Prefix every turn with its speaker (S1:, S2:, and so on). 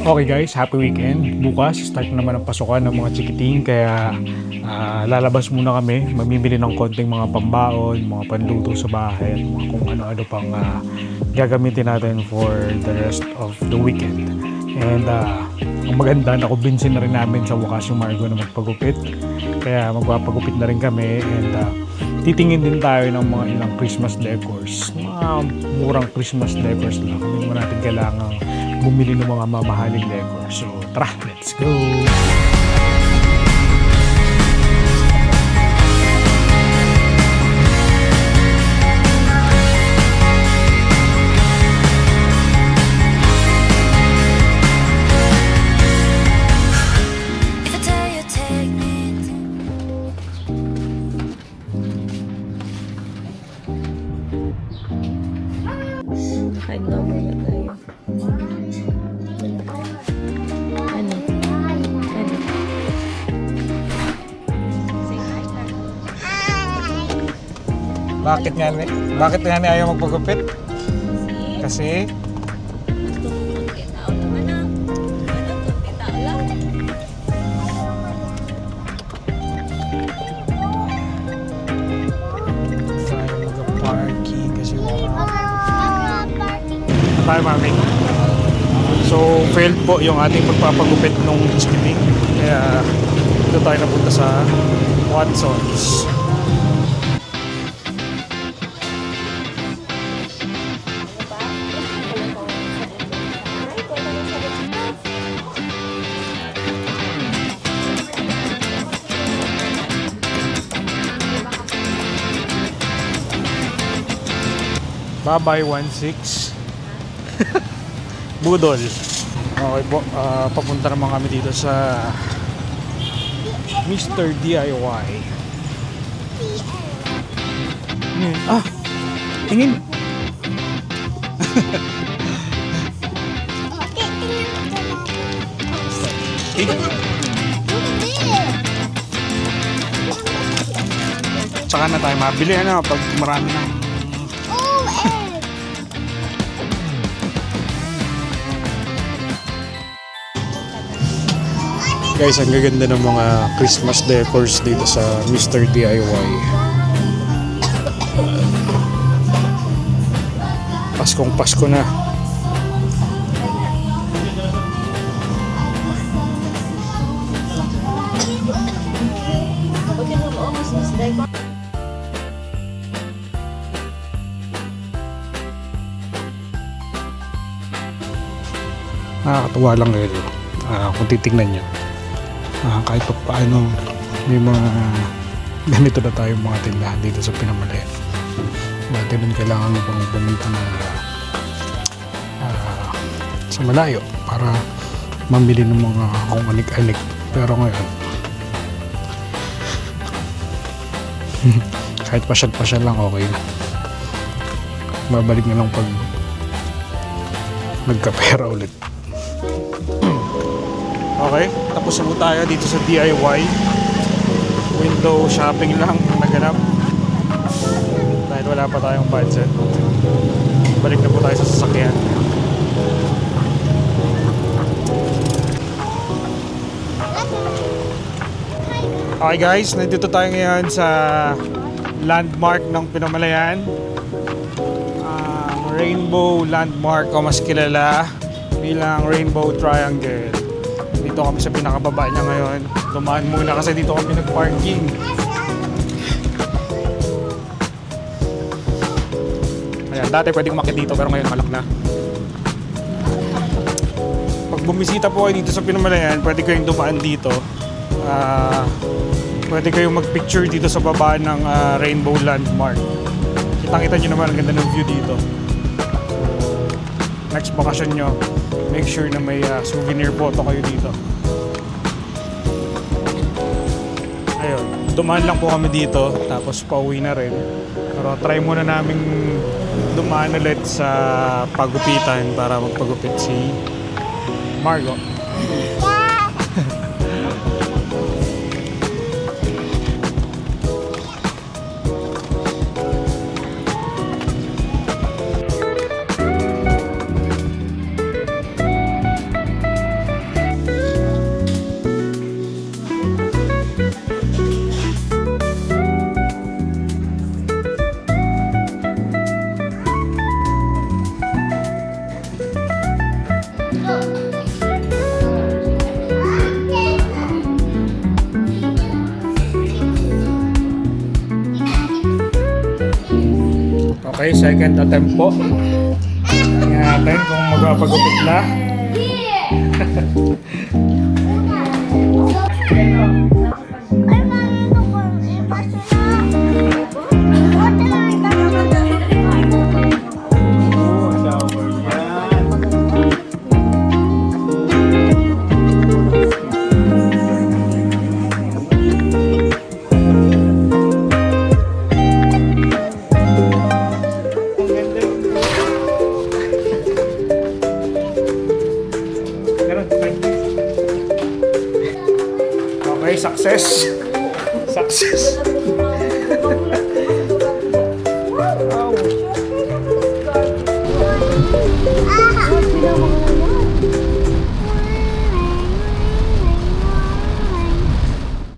S1: Okay guys, happy weekend. Bukas, start naman ang pasukan ng mga chikiting. Kaya lalabas muna kami. Mamimili ng konting mga pambaon, mga panluto sa bahay, at mga kung ano-ano pang gagamitin natin for the rest of the weekend. And ang maganda, nakumbinsin na rin namin sa wakas yung Margo na magpagupit. Kaya magpapagupit na rin kami. And titingin din tayo ng mga ilang Christmas decors. Mga murang Christmas decors lang. Hindi mo natin kailangan bumili ng mga mamahaling decor. So, tara, let's go!
S2: Kain daw muna tayo. Ano? Ano?
S1: Bakit nga ayaw magpagupit? Kasi parking kasi tayo mami. So failed po yung ating pagpapagupit nung chikiting. Kaya dito tayo napunta sa Watson's. Bye-bye 1-6 Budol. Okay po, papunta naman kami dito sa Mr. DIY. Tingin. Tsaka na tayo mabili pag marami ng guys, ang gaganda ng mga Christmas decors dito sa Mr. DIY. Paskong Pasko na. Nakakatuwa lang kayo kung titignan nyo. Kahit pa paano may mga ganito na tayong mga tindahan dito sa Pinamalayan. Dati nun kailangan mo pang pumunta na sa malayo para mamili ng mga kung anik-anik. Pero ngayon kahit pasyal-pasyal lang okay na. Babalik na lang pag nagkapera ulit. Okay, tapos na po tayo dito sa DIY. Window shopping lang naganap dahil wala pa tayong budget. Balik na po tayo sa sasakyan. Okay guys, nandito tayo ngayon sa landmark ng Pinamalayan. Rainbow Landmark, o mas kilala bilang Rainbow Triangle. Dito kami sa pinakababa niya ngayon. Dumaan muna kasi dito kami nag-parking. Ayan, dati pwedeng umakyat dito pero ngayon malak na. Pag bumisita po kayo dito sa Pinamalayan, pwede kayong dumaan dito. Pwede kayong mag-picture dito sa baba ng Rainbow Landmark. Kitang-kita nyo naman ang ganda ng view dito. Next bakasyon nyo, make sure na may souvenir photo kayo dito. Ayun, dumaan lang po kami dito, tapos pauwi na rin. Pero try muna namin dumaan ulit sa pagupitan para magpagupit si Margo. Okay, second attempt po. Tingnan natin kung magpapagupit na. Okay, success. Success. Wow.